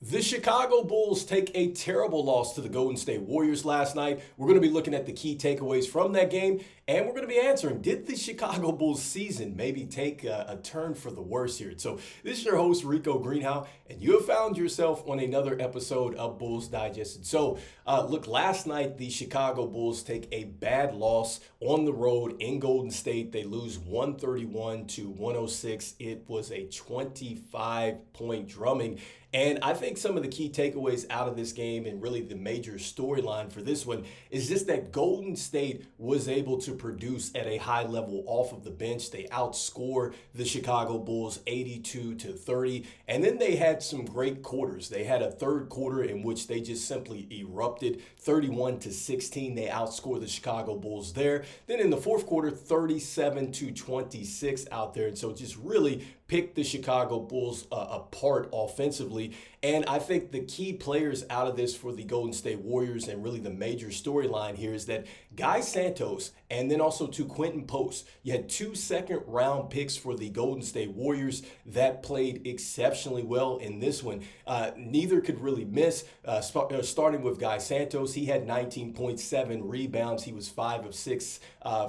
The Chicago Bulls take a terrible loss to the Golden State Warriors last night. We're going to be looking at the key takeaways from that game, and we're going to be answering, did the Chicago Bulls season maybe take a turn for the worse here? So this is your host, Rico Greenhowe, and you have found yourself on another episode of Bulls Digested. So look, last night the Chicago Bulls take a bad loss on the road in Golden State. They lose 131 to 106. It was a 25-point drumming. And I think some of the key takeaways out of this game and really the major storyline for this one is just that Golden State was able to produce at a high level off of the bench. They outscore the Chicago Bulls 82 to 30. And then they had some great quarters. They had a third quarter in which they just simply erupted 31 to 16. They outscored the Chicago Bulls there. Then in the fourth quarter, 37 to 26 out there. And so just really picked the Chicago Bulls apart offensively. And I think the key players out of this for the Golden State Warriors and really the major storyline here is that Guy Santos and then also to Quentin Post. You had 2 second-round picks for the Golden State Warriors that played exceptionally well in this one. Neither could really miss. Starting with Guy Santos, he had 19.7 rebounds. He was 5 of 6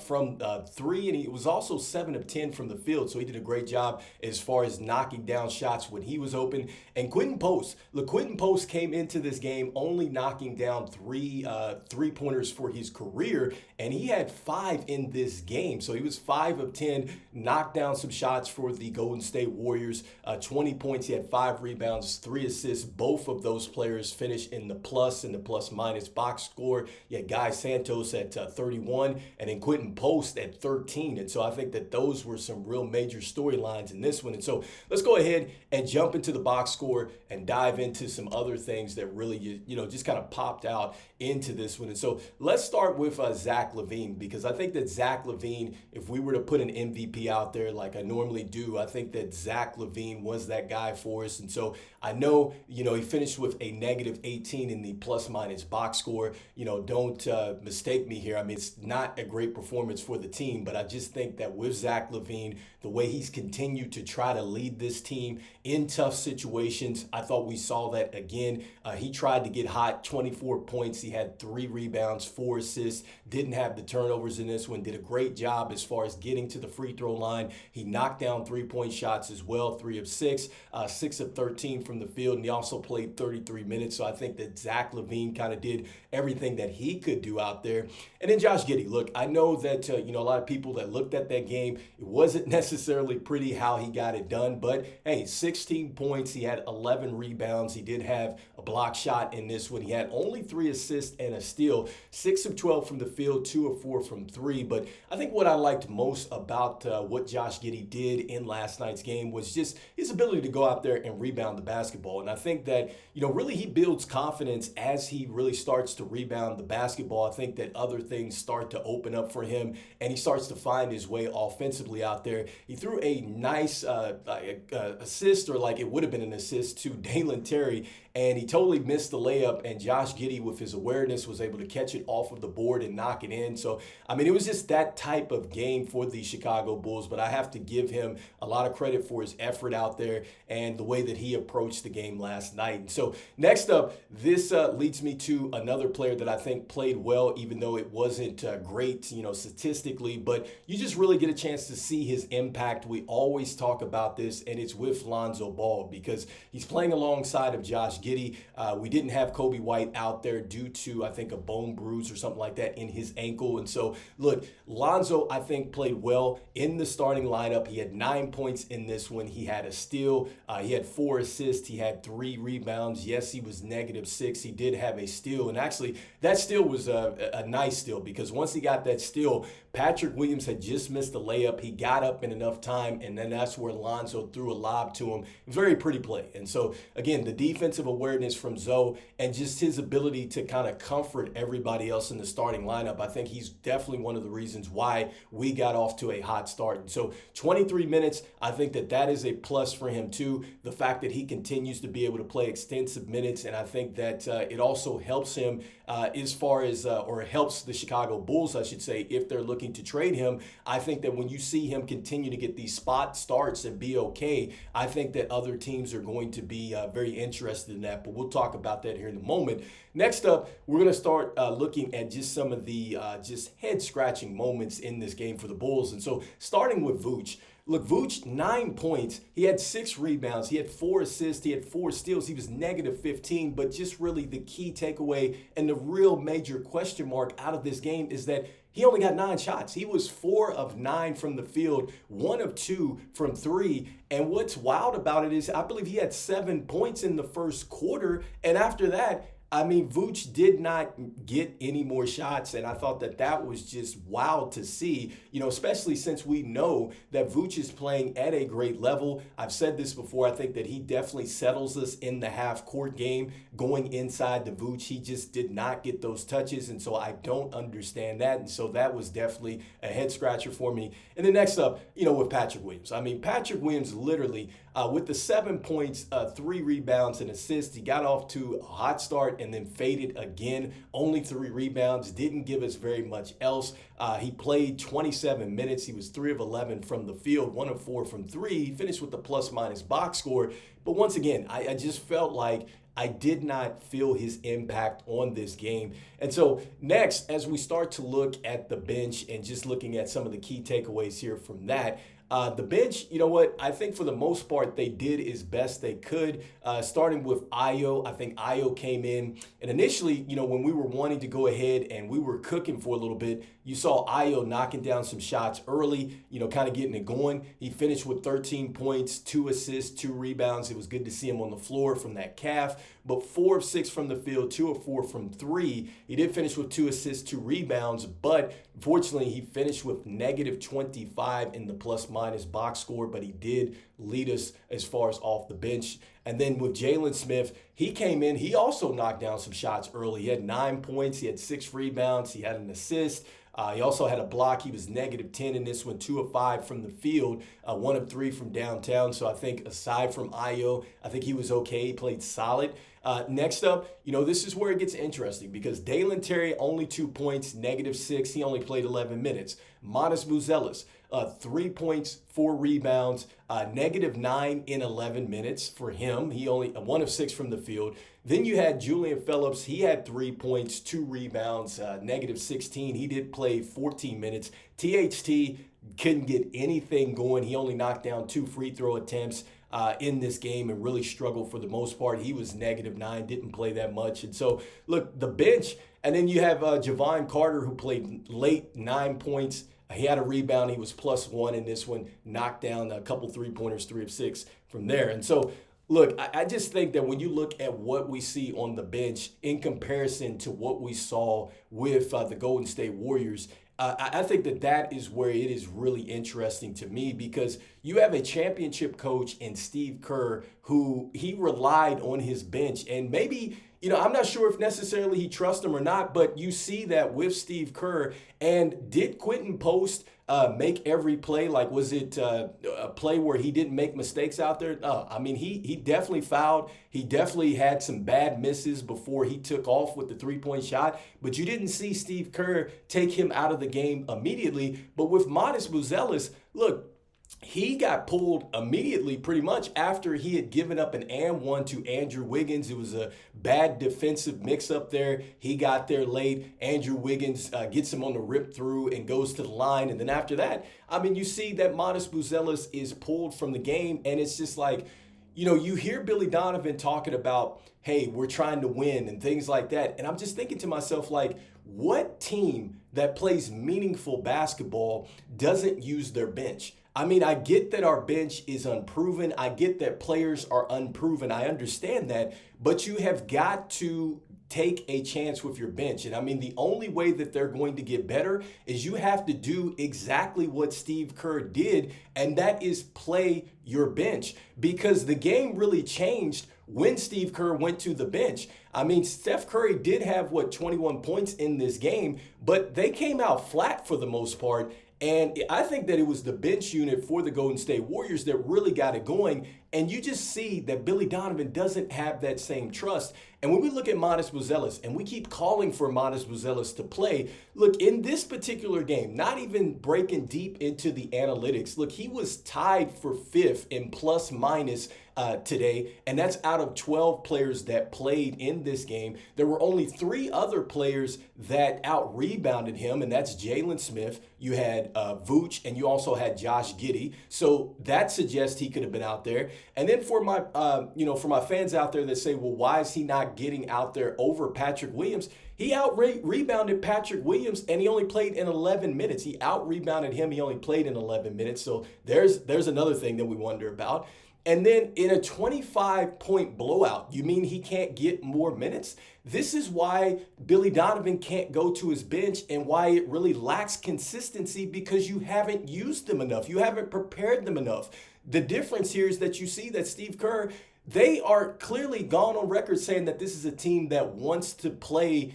from 3, and he was also 7 of 10 from the field. So he did a great job as far as knocking down shots when he was open. And Quentin Post, Quentin Post came into this game only knocking down 3 three-pointers for his career, and he had 5 in this game. So he was 5 of 10, knocked down some shots for the Golden State Warriors. 20 points, he had 5 rebounds, 3 assists. Both of those players finished in the plus-minus box score. You had Guy Santos at 31, and then Quentin Post at 13. And so I think that those were some real major storylines in this one. And so let's go ahead and jump into the box score and dive into some other things that really, just kind of popped out into this one. And so let's start with Zach LaVine, because I think that Zach LaVine, if we were to put an MVP out there like I normally do, I think that Zach LaVine was that guy for us. And so I know, he finished with a negative 18 in the plus-minus box score. Don't mistake me here. I mean, it's not a great performance for the team, but I just think that with Zach LaVine, the way he's continued to try to lead this team in tough situations, I thought we saw that again. He tried to get hot, 24 points. He had 3 rebounds, 4 assists, didn't have the turnovers in this one, did a great job as far as getting to the free throw line. He knocked down 3-point shots as well, 3 of 6, 6 of 13 from the field, and he also played 33 minutes. So I think that Zach LaVine kind of did everything that he could do out there. And then Josh Giddey, look, I know that, a lot of people that looked at that game, it wasn't necessarily pretty how he got it done, but hey, 16 points, he had 11 rebounds, he did have a block shot in this one, he had only 3 assists and a steal, 6 of 12 from the field, 2 of 4 from 3, but I think what I liked most about what Josh Giddey did in last night's game was just his ability to go out there and rebound the basketball, and I think that, really he builds confidence as he really starts to rebound the basketball. I think that other things start to open up for him, and he starts to find his way offensively out there. He threw a nice assist, or like it would have been an assist, to Dalen Terry, and he totally missed the layup, and Josh Giddey, with his awareness, was able to catch it off of the board and knock it in. So, I mean, it was just that type of game for the Chicago Bulls, but I have to give him a lot of credit for his effort out there and the way that he approached the game last night. And so next up, this leads me to another player that I think played well, even though it wasn't great, statistically, but you just really get a chance to see his impact. We always talk about this, and it's with Lonzo Ball, because he's playing alongside of Josh Giddey. We didn't have Kobe White out there due to, I think, a bone bruise or something like that in his ankle. And so, look, Lonzo, I think, played well in the starting lineup. He had 9 points in this one. He had a steal. He had 4 assists. He had 3 rebounds. Yes, he was negative 6. He did have a steal. And actually, that steal was a nice steal, because once he got that steal, Patrick Williams had just missed the layup. He got up in enough time, and then that's where Lonzo threw a lob to him. Very pretty play. And so, again, the defensive awareness minutes from Zoe and just his ability to kind of comfort everybody else in the starting lineup. I think he's definitely one of the reasons why we got off to a hot start. And so 23 minutes, I think that is a plus for him too. The fact that he continues to be able to play extensive minutes, and I think that it also helps him as far as, or helps the Chicago Bulls, I should say, if they're looking to trade him. I think that when you see him continue to get these spot starts and be okay, I think that other teams are going to be very interested in that. But we'll talk about that here in a moment. Next up, we're going to start looking at just some of the just head-scratching moments in this game for the Bulls. And so starting with Vooch. Look, Vooch, 9 points. He had 6 rebounds. He had 4 assists. He had 4 steals. He was negative 15. But just really the key takeaway and the real major question mark out of this game is that he only got 9 shots. He was 4 of 9 from the field, 1 of 2 from 3. And what's wild about it is I believe he had 7 points in the first quarter. And after that, I mean, Vooch did not get any more shots, and I thought that was just wild to see, especially since we know that Vooch is playing at a great level. I've said this before. I think that he definitely settles us in the half-court game going inside the Vooch. He just did not get those touches, and so I don't understand that, and so that was definitely a head-scratcher for me. And then next up, with Patrick Williams. I mean, Patrick Williams literally, with the 7 points, 3 rebounds, and assists, he got off to a hot start and then faded again. Only 3 rebounds, didn't give us very much else. He played 27 minutes. He was 3 of 11 from the field, 1 of 4 from 3. He finished with the plus-minus box score. But once again, I just felt like I did not feel his impact on this game. And so next, as we start to look at the bench and just looking at some of the key takeaways here from that, the bench, I think for the most part, they did as best they could. Starting with Ayo, I think Ayo came in. And initially, when we were wanting to go ahead and we were cooking for a little bit, you saw Ayo knocking down some shots early, kind of getting it going. He finished with 13 points, 2 assists, 2 rebounds. It was good to see him on the floor from that calf. But 4 of 6 from the field, 2 of 4 from 3. He did finish with 2 assists, 2 rebounds, but unfortunately, he finished with negative 25 in the plus-minus box score, but he did lead us as far as off the bench. And then with Jalen Smith, he came in. He also knocked down some shots early. He had 9 points. He had 6 rebounds. He had an assist. He also had a block. He was negative 10 in this one, 2 of 5 from the field, 1 of 3 from downtown. So I think aside from Ayo, I think he was okay. He played solid. Next up, this is where it gets interesting because Dalen Terry, only 2 points, negative 6. He only played 11 minutes. Matas Buzelis, 3 points, 4 rebounds, negative 9 in 11 minutes for him. He only 1 of 6 from the field. Then you had Julian Phillips. He had 3 points, 2 rebounds, negative 16. He did play 14 minutes. THT couldn't get anything going. He only knocked down 2 free throw attempts in this game and really struggled for the most part. He was negative 9, didn't play that much. And so, look, the bench, and then you have Javon Carter, who played late, 9 points. He had a rebound. He was +1 in this one, knocked down a couple three-pointers, 3 of 6 from there. And so, look, I just think that when you look at what we see on the bench in comparison to what we saw with the Golden State Warriors, I think that is where it is really interesting to me because you have a championship coach in Steve Kerr who he relied on his bench. And maybe, I'm not sure if necessarily he trusts him or not, but you see that with Steve Kerr. And did Quentin Post make every play? Like, was it a play where he didn't make mistakes out there? No, I mean, he definitely fouled. He definitely had some bad misses before he took off with the 3-point shot. But you didn't see Steve Kerr take him out of the game immediately. But with Matas Buzelis, look, he got pulled immediately pretty much after he had given up an and one to Andrew Wiggins. It was a bad defensive mix-up there. He got there late. Andrew Wiggins gets him on the rip through and goes to the line. And then after that, I mean, you see that Matas Buzelis is pulled from the game. And it's just like, you hear Billy Donovan talking about, hey, we're trying to win and things like that. And I'm just thinking to myself, like, what team that plays meaningful basketball doesn't use their bench? I mean, I get that our bench is unproven. I get that players are unproven. I understand that. But you have got to take a chance with your bench. And I mean, the only way that they're going to get better is you have to do exactly what Steve Kerr did, and that is play your bench. Because the game really changed when Steve Kerr went to the bench. I mean, Steph Curry did have, 21 points in this game, but they came out flat for the most part. And I think that it was the bench unit for the Golden State Warriors that really got it going. And you just see that Billy Donovan doesn't have that same trust. And when we look at Matas Buzelis, and we keep calling for Matas Buzelis to play, look, in this particular game, not even breaking deep into the analytics, look, he was tied for 5th in plus minus today, and that's out of 12 players that played in this game. There were only 3 other players that out-rebounded him, and that's Jalen Smith. You had Vooch, and you also had Josh Giddey. So that suggests he could have been out there. And then for my, for my fans out there that say, well, why is he not getting out there over Patrick Williams? He out-rebounded Patrick Williams, and he only played in 11 minutes. He out-rebounded him. He only played in 11 minutes. So there's another thing that we wonder about. And then in a 25-point blowout, you mean he can't get more minutes? This is why Billy Donovan can't go to his bench and why it really lacks consistency, because you haven't used them enough. You haven't prepared them enough. The difference here is that you see that Steve Kerr, they are clearly gone on record saying that this is a team that wants to play,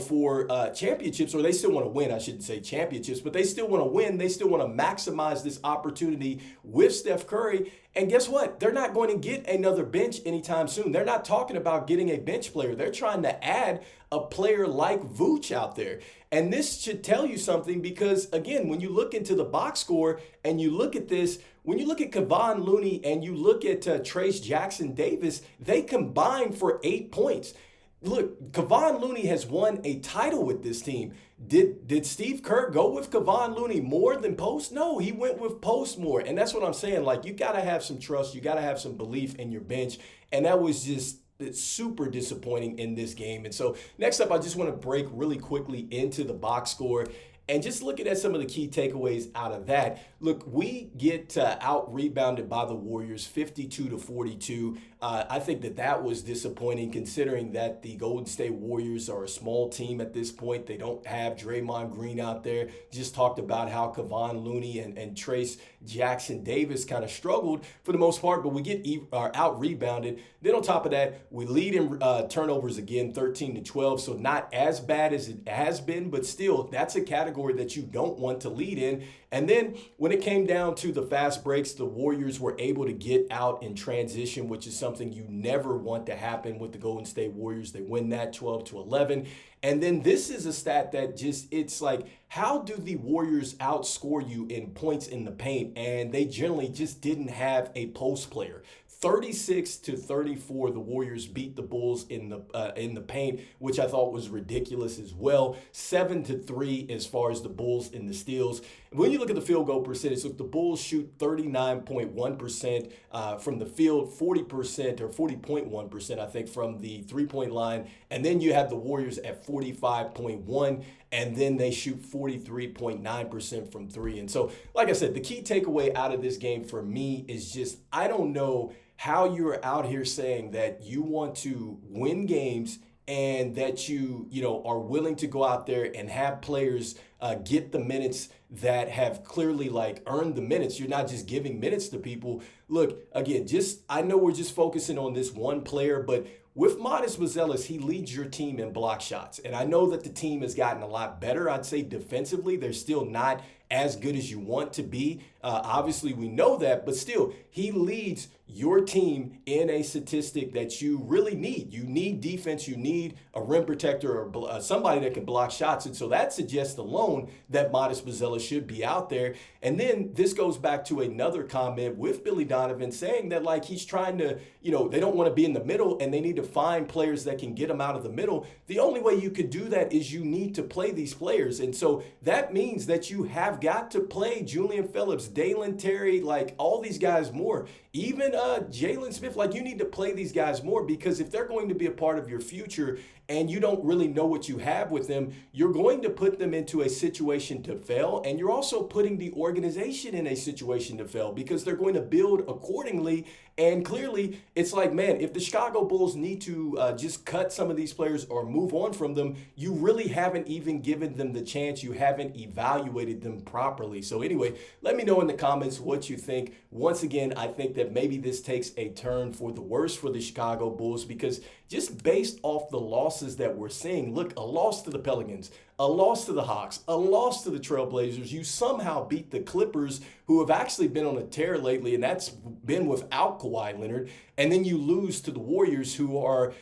for championships, or they still want to win. I shouldn't say championships, but they still want to win. They still want to maximize this opportunity with Steph Curry. And guess what? They're not going to get another bench anytime soon. They're not talking about getting a bench player. They're trying to add a player like Vooch out there. And this should tell you something, because, again, when you look into the box score and you look at this, when you look at Kevon Looney and you look at Trayce Jackson-Davis, they combined for 8 points. Look, Kevon Looney has won a title with this team. Did Steve Kerr go with Kevon Looney more than Post? No, he went with Post more. And that's what I'm saying. Like, you got to have some trust. You got to have some belief in your bench. And that was just super disappointing in this game. And so next up, I just want to break really quickly into the box score and just looking at some of the key takeaways out of that. Look, we get out-rebounded by the Warriors 52-42. I think that was disappointing, considering that the Golden State Warriors are a small team at this point. They don't have Draymond Green out there. Just talked about how Kevon Looney and Trayce Jackson-Davis kind of struggled for the most part, but we get out-rebounded. Then on top of that, we lead in turnovers again, 13-12, so not as bad as it has been, but still, that's a category that you don't want to lead in. And then when it came down to the fast breaks, the Warriors were able to get out in transition, which is something you never want to happen with the Golden State Warriors. They win that 12-11. And then this is a stat that it's like, how do the Warriors outscore you in points in the paint? And they generally just didn't have a post player. 36-34, the Warriors beat the Bulls in the paint, which I thought was ridiculous as well. 7-3 as far as the Bulls in the steals. When you look at the field goal percentage, look, the Bulls shoot 39.1% from the field, 40% or 40.1%, I think, from the three-point line. And then you have the Warriors at 45.1%. And then they shoot 43.9% from 3. And so, like I said, the key takeaway out of this game for me is just, I don't know how you're out here saying that you want to win games and that you are willing to go out there and have players get the minutes that have clearly earned the minutes. You're not just giving minutes to people. Look, again, I know we're just focusing on this one player, but with Matas Buzelis, he leads your team in block shots. And I know that the team has gotten a lot better. I'd say defensively, they're still not as good as you want to be. Obviously, we know that, but still, he leads your team in a statistic that you really need. You need defense. You need a rim protector or somebody that can block shots. And so that suggests alone that Matas Buzelis should be out there. And then this goes back to another comment with Billy Donovan saying that he's trying to, they don't want to be in the middle and they need to find players that can get them out of the middle. The only way you could do that is you need to play these players. And so that means that you have got to play Julian Phillips, Dalen Terry, all these guys more. Even Jalen Smith, you need to play these guys more, because if they're going to be a part of your future and you don't really know what you have with them, you're going to put them into a situation to fail, and you're also putting the organization in a situation to fail because they're going to build accordingly. And clearly, it's like, man, if the Chicago Bulls need to just cut some of these players or move on from them, you really haven't even given them the chance. You haven't evaluated them properly. So anyway, let me know in the comments what you think. Once again, I think that maybe this takes a turn for the worse for the Chicago Bulls because just based off the losses that we're seeing, look, a loss to the Pelicans, a loss to the Hawks, a loss to the Trailblazers. You somehow beat the Clippers, who have actually been on a tear lately, and that's been without Kawhi Leonard. And then you lose to the Warriors, who are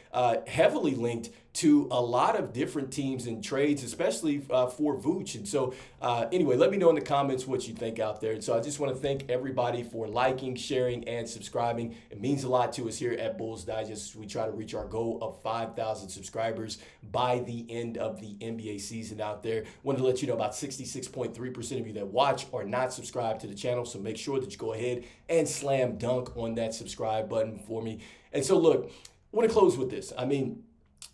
heavily linked to a lot of different teams and trades, especially for Vooch. And so anyway, let me know in the comments what you think out there. And so I just want to thank everybody for liking, sharing, and subscribing. It means a lot to us here at Bulls Digest. We try to reach our goal of 5,000 subscribers by the end of the NBA season out there. Wanted to let you know about 66.3% of you that watch are not subscribed to the channel. So make sure that you go ahead and slam dunk on that subscribe button for me. And so look, I want to close with this. I mean,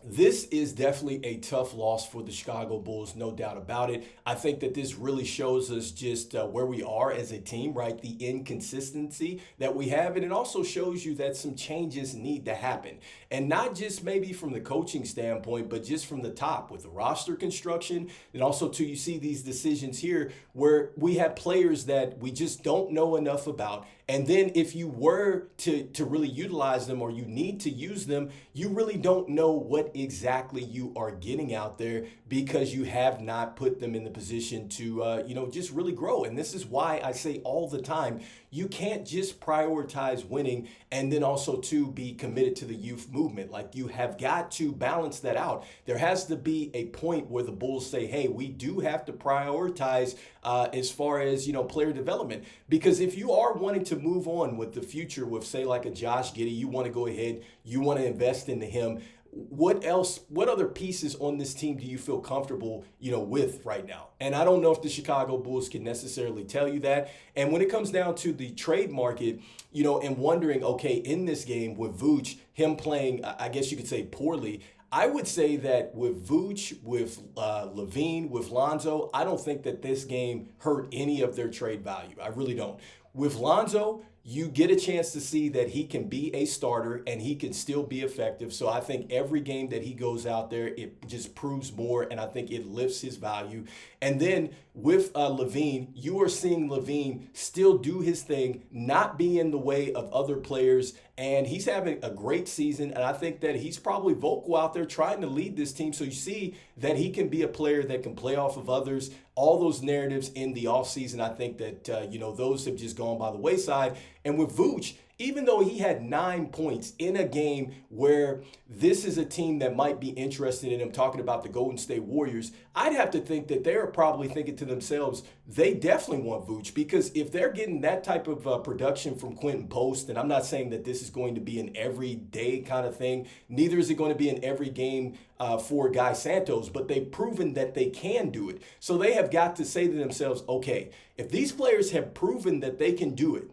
this is definitely a tough loss for the Chicago Bulls, no doubt about it. I think that this really shows us just where we are as a team, right? The inconsistency that we have. And it also shows you that some changes need to happen. And not just maybe from the coaching standpoint, but just from the top with the roster construction. And also, too, you see these decisions here where we have players that we just don't know enough about. And then if you were to really utilize them or you need to use them, you really don't know what exactly you are getting out there because you have not put them in the position to, just really grow. And this is why I say all the time, you can't just prioritize winning and then also to be committed to the youth movement. Like you have got to balance that out. There has to be a point where the Bulls say, hey, we do have to prioritize as far as, player development. Because if you are wanting to move on with the future with, say, like a Josh Giddey, you want to go ahead, you want to invest into him. What other pieces on this team do you feel comfortable, with right now? And I don't know if the Chicago Bulls can necessarily tell you that. And when it comes down to the trade market, and wondering, okay, in this game with Vooch, him playing, I guess you could say poorly, I would say that with Vooch, with LaVine, with Lonzo, I don't think that this game hurt any of their trade value. I really don't. With Lonzo, you get a chance to see that he can be a starter and he can still be effective. So I think every game that he goes out there, it just proves more, and I think it lifts his value. And then with LaVine, you are seeing LaVine still do his thing, not be in the way of other players, and he's having a great season. And I think that he's probably vocal out there trying to lead this team. So you see that he can be a player that can play off of others. All those narratives in the offseason, I think that, those have just gone by the wayside. And with Vooch, even though he had 9 points in a game where this is a team that might be interested in him, talking about the Golden State Warriors, I'd have to think that they're probably thinking to themselves, they definitely want Vooch, because if they're getting that type of production from Quentin Post, and I'm not saying that this is going to be an everyday kind of thing, neither is it going to be an every game for Guy Santos, but they've proven that they can do it. So they have got to say to themselves, okay, if these players have proven that they can do it,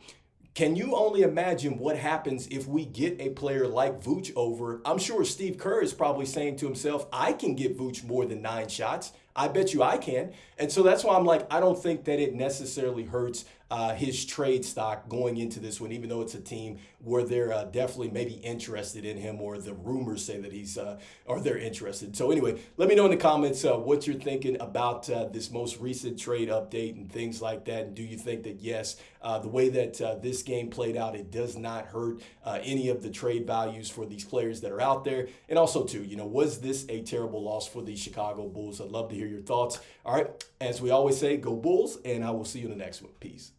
can you only imagine what happens if we get a player like Vooch over? I'm sure Steve Kerr is probably saying to himself, I can get Vooch more than 9 shots. I bet you I can. And so that's why I'm like, I don't think that it necessarily hurts his trade stock going into this one, even though it's a team where they're definitely maybe interested in him, or the rumors say that he's, or they're interested. So anyway, let me know in the comments what you're thinking about this most recent trade update and things like that. And do you think that, yes, the way that this game played out, it does not hurt any of the trade values for these players that are out there? And also too, was this a terrible loss for the Chicago Bulls? I'd love to hear your thoughts. All right, as we always say, go Bulls, and I will see you in the next one. Peace.